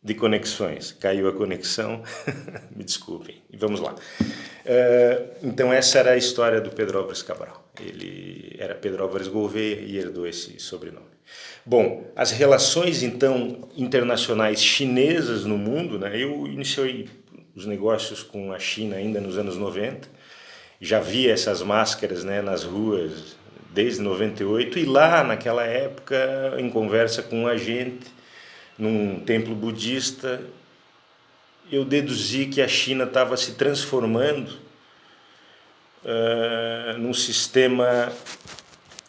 de conexões. Caiu a conexão, me desculpem. E vamos lá. Então essa era a história do Pedro Álvares Cabral. Ele era Pedro Álvares Gouveia e herdou esse sobrenome. Bom, as relações então internacionais chinesas no mundo, né? Eu iniciei os negócios com a China ainda nos anos 90, já via essas máscaras, né, nas ruas desde 98 e lá naquela época, em conversa com um agente num templo budista, eu deduzi que a China estava se transformando num sistema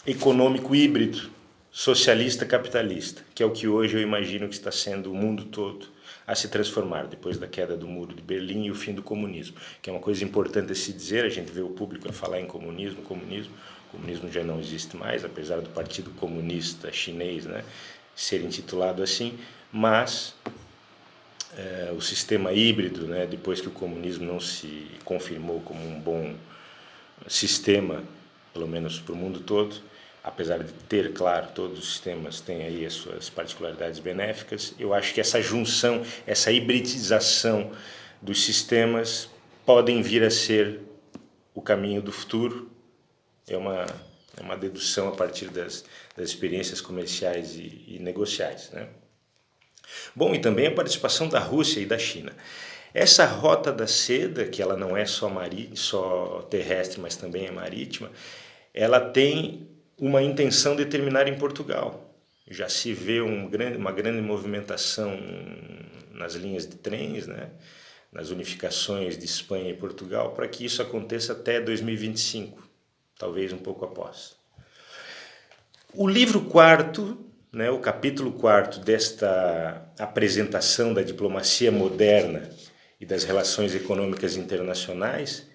econômico híbrido, socialista-capitalista, que é o que hoje eu imagino que está sendo o mundo todo a se transformar, depois da queda do Muro de Berlim e o fim do comunismo, que é uma coisa importante a se dizer. A gente vê o público a falar em comunismo, o comunismo já não existe mais, apesar do Partido Comunista Chinês, né, ser intitulado assim, mas o sistema híbrido, né, depois que o comunismo não se confirmou como um bom sistema, pelo menos para o mundo todo, apesar de ter, claro, todos os sistemas têm aí as suas particularidades benéficas, eu acho que essa junção, essa hibridização dos sistemas podem vir a ser o caminho do futuro. É uma dedução a partir das experiências comerciais e negociais, né? Bom, e também a participação da Rússia e da China. Essa rota da seda, que ela não é só terrestre, mas também é marítima, ela tem uma intenção de terminar em Portugal. Já se vê uma grande movimentação nas linhas de trens, né? Nas unificações de Espanha e Portugal, para que isso aconteça até 2025, talvez um pouco após. O livro quarto, né, o capítulo quarto desta apresentação da diplomacia moderna e das relações econômicas internacionais,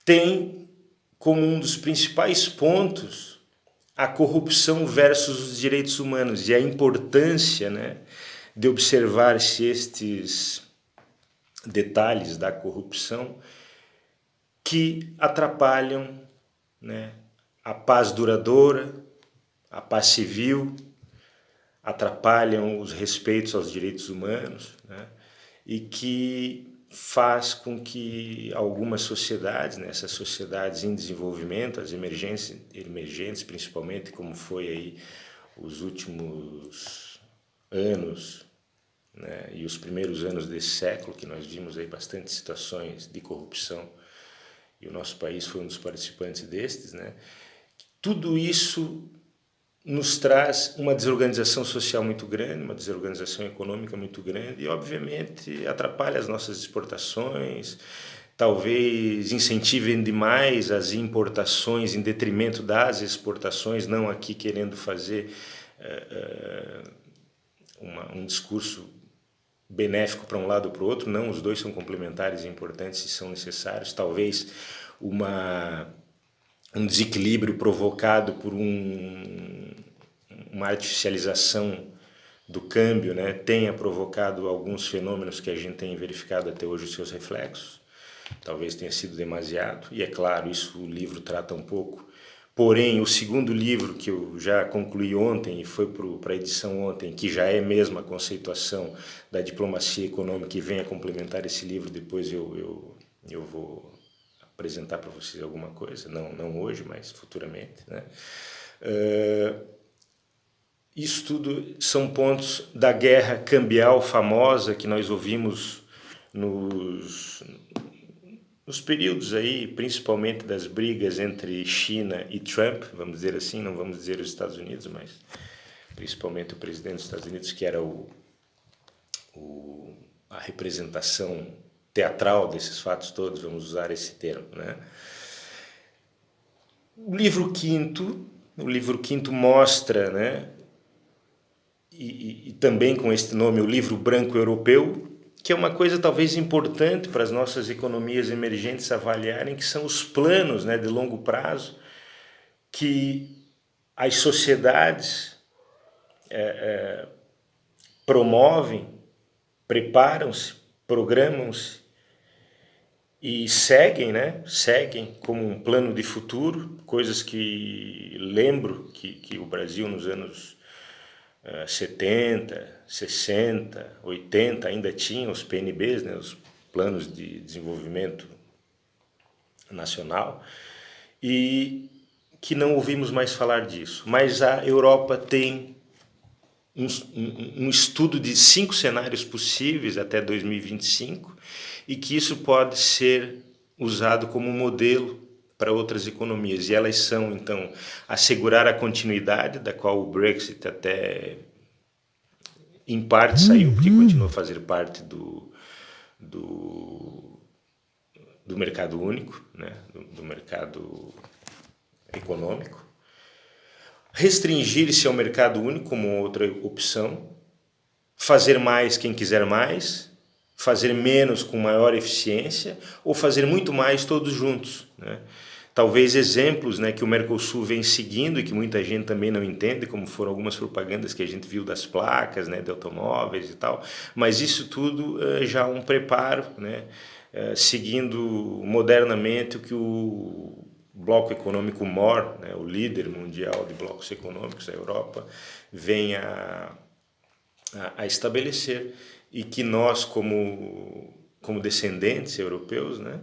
tem como um dos principais pontos a corrupção versus os direitos humanos e a importância, né, de observar-se estes detalhes da corrupção que atrapalham, né, a paz duradoura, a paz civil, atrapalham os respeitos aos direitos humanos, né, e que faz com que algumas sociedades, né, essas sociedades em desenvolvimento, as emergentes principalmente, como foi aí os últimos anos, né, e os primeiros anos desse século, que nós vimos aí bastante situações de corrupção, e o nosso país foi um dos participantes destes, né, tudo isso nos traz uma desorganização social muito grande, uma desorganização econômica muito grande e, obviamente, atrapalha as nossas exportações, talvez incentivem demais as importações em detrimento das exportações, não aqui querendo fazer um discurso benéfico para um lado ou para o outro, não, os dois são complementares e importantes e são necessários, talvez um desequilíbrio provocado por uma artificialização do câmbio, né, tenha provocado alguns fenômenos que a gente tem verificado até hoje os seus reflexos, talvez tenha sido demasiado, e é claro, isso o livro trata um pouco. Porém, o segundo livro que eu já concluí ontem e foi para a edição ontem, que já é mesmo a conceituação da diplomacia econômica e vem a complementar esse livro, depois eu vou apresentar para vocês alguma coisa, não hoje, mas futuramente, né? Isso tudo são pontos da guerra cambial famosa que nós ouvimos nos períodos aí, principalmente das brigas entre China e Trump, vamos dizer assim, não vamos dizer os Estados Unidos, mas principalmente o presidente dos Estados Unidos, que era a representação teatral desses fatos todos, vamos usar esse termo, né? O livro quinto mostra, né, e também com este nome, o livro branco europeu, que é uma coisa talvez importante para as nossas economias emergentes avaliarem, que são os planos, né, de longo prazo que as sociedades promovem, preparam-se, programam-se e seguem, né? Seguem como um plano de futuro, coisas que lembro que o Brasil nos anos 70, 60, 80 ainda tinha os PNBs, né, os Planos de Desenvolvimento Nacional, e que não ouvimos mais falar disso. Mas a Europa tem um estudo de 5 cenários possíveis até 2025 e que isso pode ser usado como modelo para outras economias. E elas são, então, assegurar a continuidade, da qual o Brexit até em parte saiu, porque continua a fazer parte do mercado único, né? do mercado econômico. Restringir-se ao mercado único como outra opção, fazer mais quem quiser mais, fazer menos com maior eficiência ou fazer muito mais todos juntos, né? Talvez exemplos, né, que o Mercosul vem seguindo e que muita gente também não entende, como foram algumas propagandas que a gente viu das placas, né, de automóveis e tal, mas isso tudo já um preparo, né, seguindo modernamente o que o bloco econômico MOR, né, o líder mundial de blocos econômicos, a Europa, vem a estabelecer, e que nós, como descendentes europeus, né,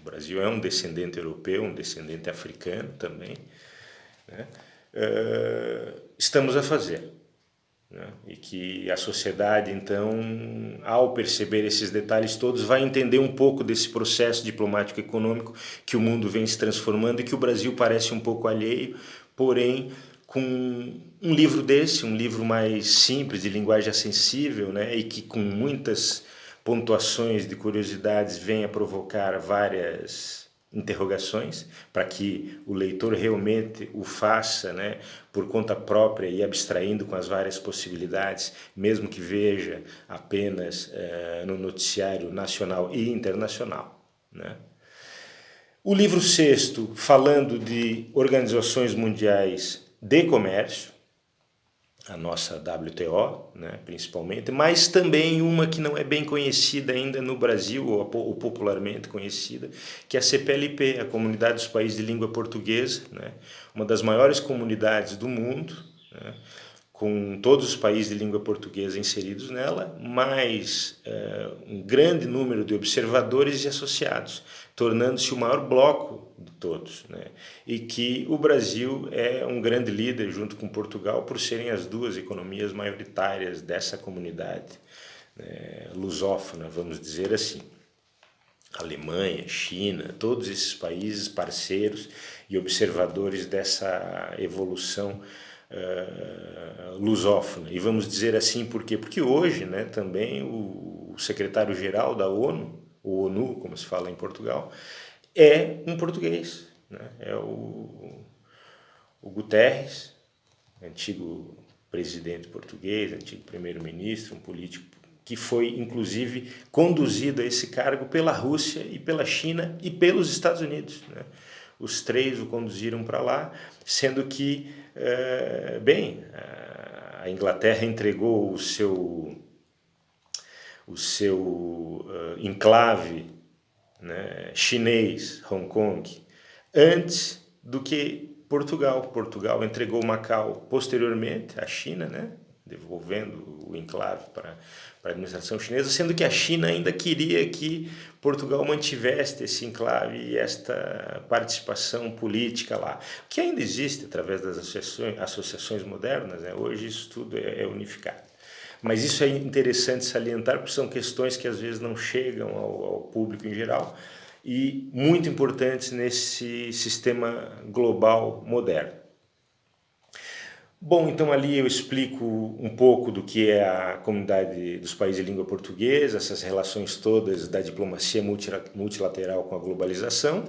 o Brasil é um descendente europeu, um descendente africano também, né, estamos a fazer. Né, e que a sociedade, então, ao perceber esses detalhes todos, vai entender um pouco desse processo diplomático econômico que o mundo vem se transformando e que o Brasil parece um pouco alheio, porém, com um livro desse, um livro mais simples, de linguagem acessível, né, e que com muitas pontuações de curiosidades vem a provocar várias interrogações, para que o leitor realmente o faça, né, por conta própria e abstraindo com as várias possibilidades, mesmo que veja apenas no noticiário nacional e internacional, né? O livro sexto, falando de organizações mundiais de comércio, a nossa WTO, né, principalmente, mas também uma que não é bem conhecida ainda no Brasil, ou popularmente conhecida, que é a CPLP, a Comunidade dos Países de Língua Portuguesa, né, uma das maiores comunidades do mundo, né, com todos os países de língua portuguesa inseridos nela, mais um grande número de observadores e associados, tornando-se o maior bloco de todos, né? E que o Brasil é um grande líder junto com Portugal por serem as duas economias maioritárias dessa comunidade, né, lusófona, vamos dizer assim. Alemanha, China, todos esses países parceiros e observadores dessa evolução lusófona. E vamos dizer assim por quê? Porque hoje, né, também o secretário-geral da ONU, o ONU, como se fala em Portugal, é um português, né? É o Guterres, antigo presidente português, antigo primeiro-ministro, um político que foi inclusive conduzido a esse cargo pela Rússia e pela China e pelos Estados Unidos, né? Os três o conduziram para lá, sendo que, a Inglaterra entregou o seu enclave, né, chinês, Hong Kong, antes do que Portugal. Portugal entregou Macau posteriormente à China, né, devolvendo o enclave para a administração chinesa, sendo que a China ainda queria que Portugal mantivesse esse enclave e esta participação política lá, que ainda existe através das associações modernas, né? Hoje isso tudo é unificado. Mas isso é interessante salientar, porque são questões que às vezes não chegam ao público em geral e muito importantes nesse sistema global moderno. Bom, então ali eu explico um pouco do que é a comunidade dos países de língua portuguesa, essas relações todas da diplomacia multilateral com a globalização.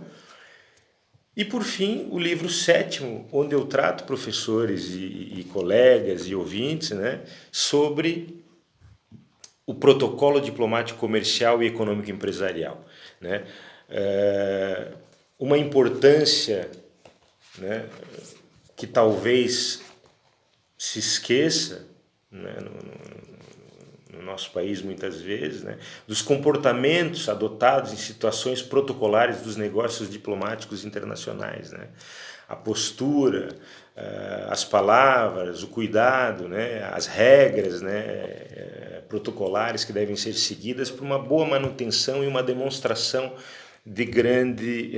E por fim, o livro sétimo, onde eu trato professores e colegas e ouvintes, né, sobre o protocolo diplomático comercial e econômico empresarial, né? Uma importância, né, que talvez se esqueça, né, no nosso país muitas vezes, né, dos comportamentos adotados em situações protocolares dos negócios diplomáticos internacionais, né? a postura, as palavras, o cuidado, né, as regras, né, protocolares que devem ser seguidas para uma boa manutenção e uma demonstração de grande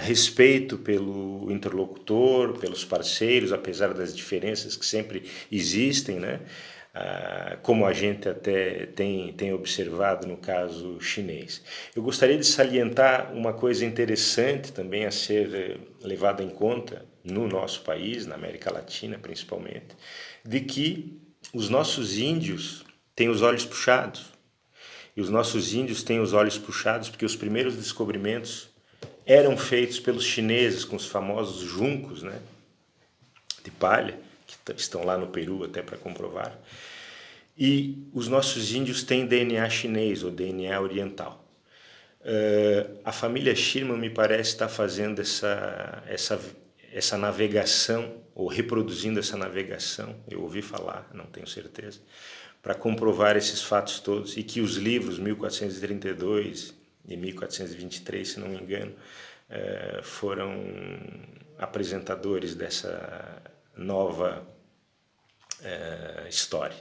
respeito pelo interlocutor, pelos parceiros, apesar das diferenças que sempre existem, né? Como a gente até tem observado no caso chinês. Eu gostaria de salientar uma coisa interessante também a ser levada em conta no nosso país, na América Latina principalmente, de que os nossos índios têm os olhos puxados. E os nossos índios têm os olhos puxados porque os primeiros descobrimentos eram feitos pelos chineses com os famosos juncos, né, de palha, que estão lá no Peru até para comprovar. E os nossos índios têm DNA chinês ou DNA oriental. A família Schirmer me parece estar fazendo essa navegação, ou reproduzindo essa navegação, eu ouvi falar, não tenho certeza, para comprovar esses fatos todos, e que os livros 1432 e 1423, se não me engano, foram apresentadores dessa nova história.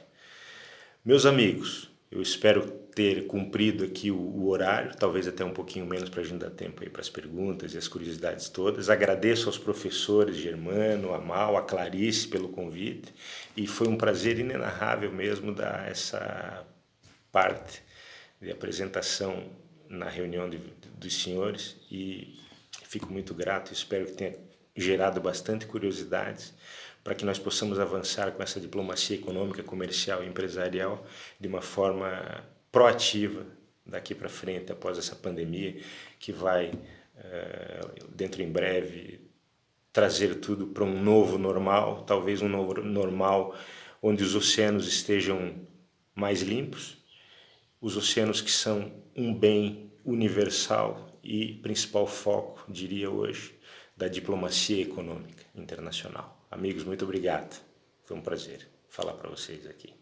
Meus amigos, eu espero ter cumprido aqui o horário, talvez até um pouquinho menos para a gente dar tempo aí para as perguntas e as curiosidades todas. Agradeço aos professores Germano, Amal, a Clarice pelo convite, e foi um prazer inenarrável mesmo dar essa parte de apresentação na reunião dos senhores, e fico muito grato, espero que tenha gerado bastante curiosidades para que nós possamos avançar com essa diplomacia econômica, comercial e empresarial de uma forma proativa daqui para frente, após essa pandemia, que vai, dentro em breve, trazer tudo para um novo normal, talvez um novo normal onde os oceanos estejam mais limpos, os oceanos que são um bem universal e principal foco, diria hoje, da diplomacia econômica internacional. Amigos, muito obrigado. Foi um prazer falar para vocês aqui.